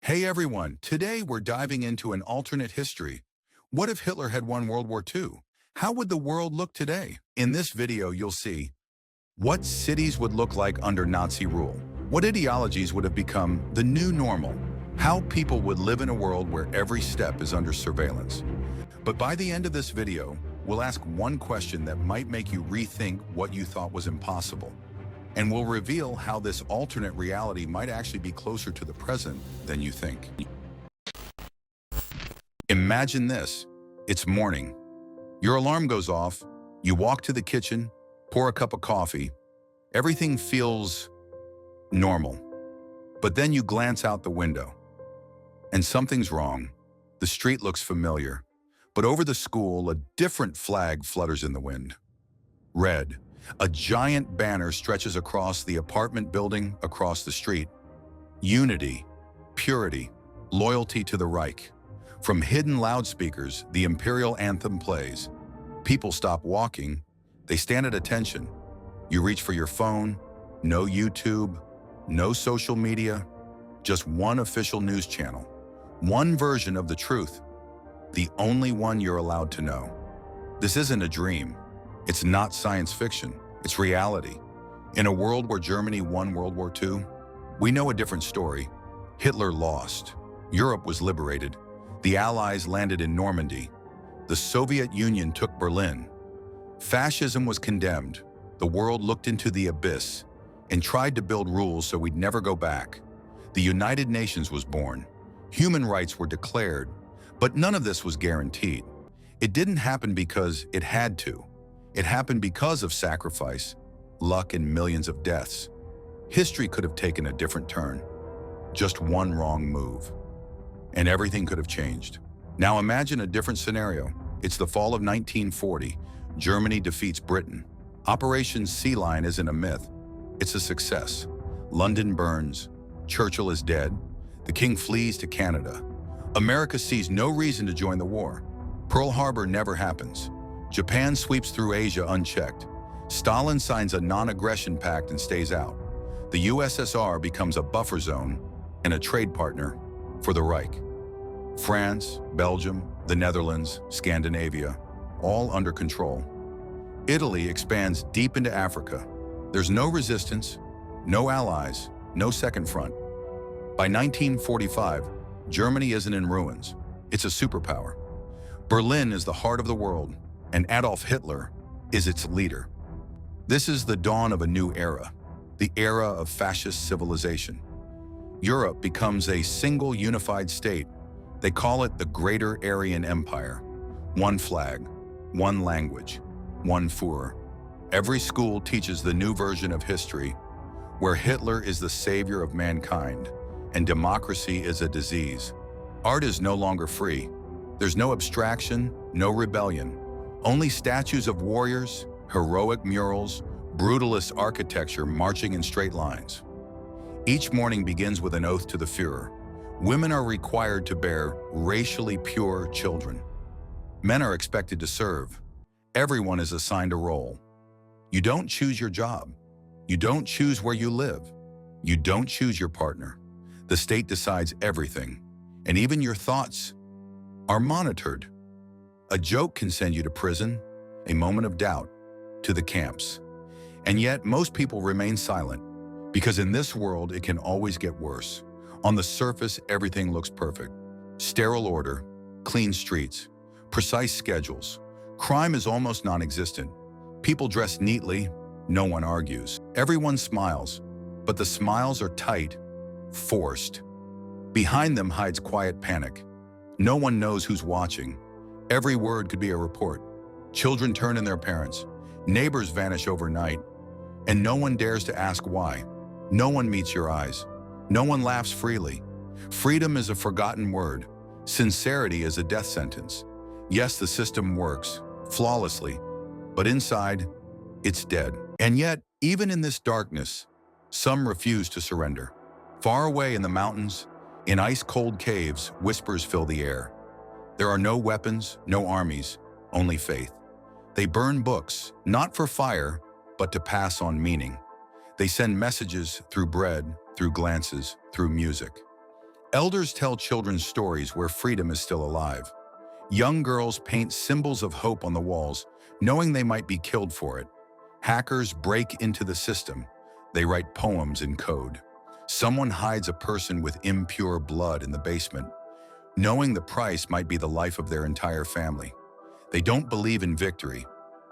Hey everyone, today we're diving into an alternate history. What if Hitler had won World War II? How would the world look today? In this video, you'll see what cities would look like under Nazi rule, what ideologies would have become the new normal, how people would live in a world where every step is under surveillance. But by the end of this video, we'll ask one question that might make you rethink what you thought was impossible. And we'll reveal how this alternate reality might actually be closer to the present than you think. Imagine this. It's morning. Your alarm goes off. You walk to the kitchen, pour a cup of coffee. Everything feels normal. But then you glance out the window, and something's wrong. The street looks familiar, but over the school, a different flag flutters in the wind. Red. A giant banner stretches across the apartment building across the street. Unity, purity, loyalty to the Reich. From hidden loudspeakers, the imperial anthem plays. People stop walking. They stand at attention. You reach for your phone. No YouTube, no social media, just one official news channel. One version of the truth. The only one you're allowed to know. This isn't a dream. It's not science fiction, it's reality. In a world where Germany won World War II, we know a different story. Hitler lost. Europe was liberated. The Allies landed in Normandy. The Soviet Union took Berlin. Fascism was condemned. The world looked into the abyss and tried to build rules so we'd never go back. The United Nations was born. Human rights were declared, but none of this was guaranteed. It didn't happen because it had to. It happened because of sacrifice, luck, and millions of deaths. History could have taken a different turn. Just one wrong move, and everything could have changed. Now imagine a different scenario. It's the fall of 1940. Germany defeats Britain. Operation Sea Lion isn't a myth. It's a success. London burns. Churchill is dead. The king flees to Canada. America sees no reason to join the war. Pearl Harbor never happens. Japan sweeps through Asia unchecked. Stalin signs a non-aggression pact and stays out. The USSR becomes a buffer zone and a trade partner for the Reich. France, Belgium, the Netherlands, Scandinavia, all under control. Italy expands deep into Africa. There's no resistance, no allies, no second front. By 1945, Germany isn't in ruins. It's a superpower. Berlin is the heart of the world, and Adolf Hitler is its leader. This is the dawn of a new era, the era of fascist civilization. Europe becomes a single unified state. They call it the Greater Aryan Empire. One flag, one language, one Führer. Every school teaches the new version of history, where Hitler is the savior of mankind and democracy is a disease. Art is no longer free. There's no abstraction, no rebellion. Only statues of warriors, heroic murals, brutalist architecture marching in straight lines. Each morning begins with an oath to the Führer. Women are required to bear racially pure children. Men are expected to serve. Everyone is assigned a role. You don't choose your job. You don't choose where you live. You don't choose your partner. The state decides everything, and even your thoughts are monitored. A joke can send you to prison, a moment of doubt, to the camps. And yet, most people remain silent, because in this world, it can always get worse. On the surface, everything looks perfect. Sterile order, clean streets, precise schedules. Crime is almost non-existent. People dress neatly, no one argues. Everyone smiles, but the smiles are tight, forced. Behind them hides quiet panic. No one knows who's watching. Every word could be a report. Children turn on their parents. Neighbors vanish overnight. And no one dares to ask why. No one meets your eyes. No one laughs freely. Freedom is a forgotten word. Sincerity is a death sentence. Yes, the system works flawlessly, but inside, it's dead. And yet, even in this darkness, some refuse to surrender. Far away in the mountains, in ice-cold caves, whispers fill the air. There are no weapons, no armies, only faith. They burn books, not for fire, but to pass on meaning. They send messages through bread, through glances, through music. Elders tell children stories where freedom is still alive. Young girls paint symbols of hope on the walls, knowing they might be killed for it. Hackers break into the system. They write poems in code. Someone hides a person with impure blood in the basement, knowing the price might be the life of their entire family. They don't believe in victory,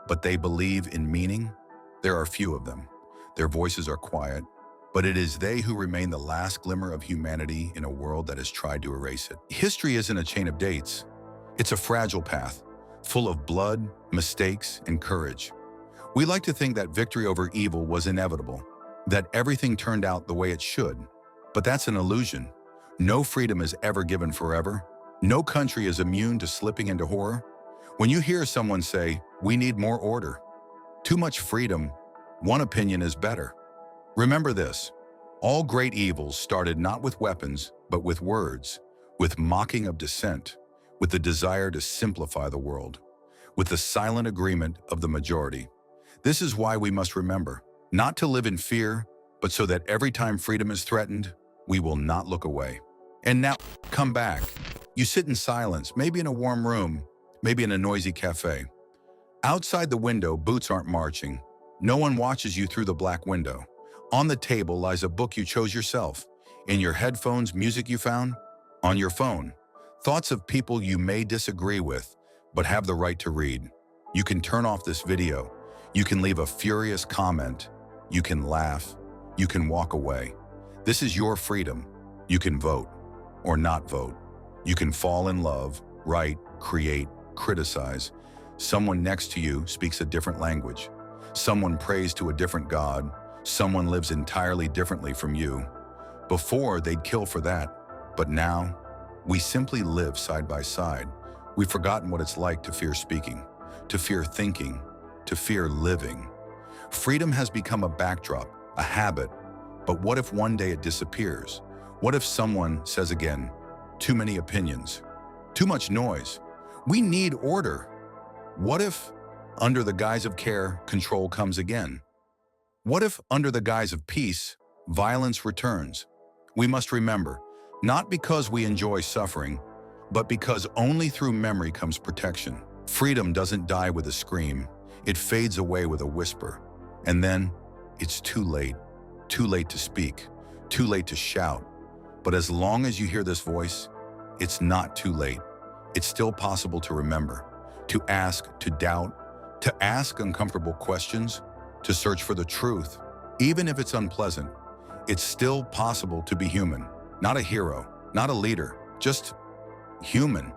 but they believe in meaning. There are few of them. Their voices are quiet, but it is they who remain the last glimmer of humanity in a world that has tried to erase it. History isn't a chain of dates. It's a fragile path, full of blood, mistakes, and courage. We like to think that victory over evil was inevitable, that everything turned out the way it should. But that's an illusion. No freedom is ever given forever. No country is immune to slipping into horror. When you hear someone say, "We need more order," too much freedom, one opinion is better. Remember this: all great evils started not with weapons, but with words, with mocking of dissent, with the desire to simplify the world, with the silent agreement of the majority. This is why we must remember, not to live in fear, but so that every time freedom is threatened, we will not look away. And now, come back. You sit in silence, maybe in a warm room, maybe in a noisy cafe. Outside the window, boots aren't marching. No one watches you through the black window. On the table lies a book you chose yourself. In your headphones, music you found. On your phone, thoughts of people you may disagree with, but have the right to read. You can turn off this video. You can leave a furious comment. You can laugh. You can walk away. This is your freedom. You can vote or not vote. You can fall in love, write, create, criticize. Someone next to you speaks a different language. Someone prays to a different God. Someone lives entirely differently from you. Before, they'd kill for that, but now, we simply live side by side. We've forgotten what it's like to fear speaking, to fear thinking, to fear living. Freedom has become a backdrop, a habit, but what if one day it disappears? What if someone says again, too many opinions, too much noise? We need order. What if, under the guise of care, control comes again? What if, under the guise of peace, violence returns? We must remember, not because we enjoy suffering, but because only through memory comes protection. Freedom doesn't die with a scream. It fades away with a whisper. And then, it's too late to speak, too late to shout. But as long as you hear this voice, it's not too late. It's still possible to remember, to ask, to doubt, to ask uncomfortable questions, to search for the truth. Even if it's unpleasant, it's still possible to be human. Not a hero, not a leader, just human.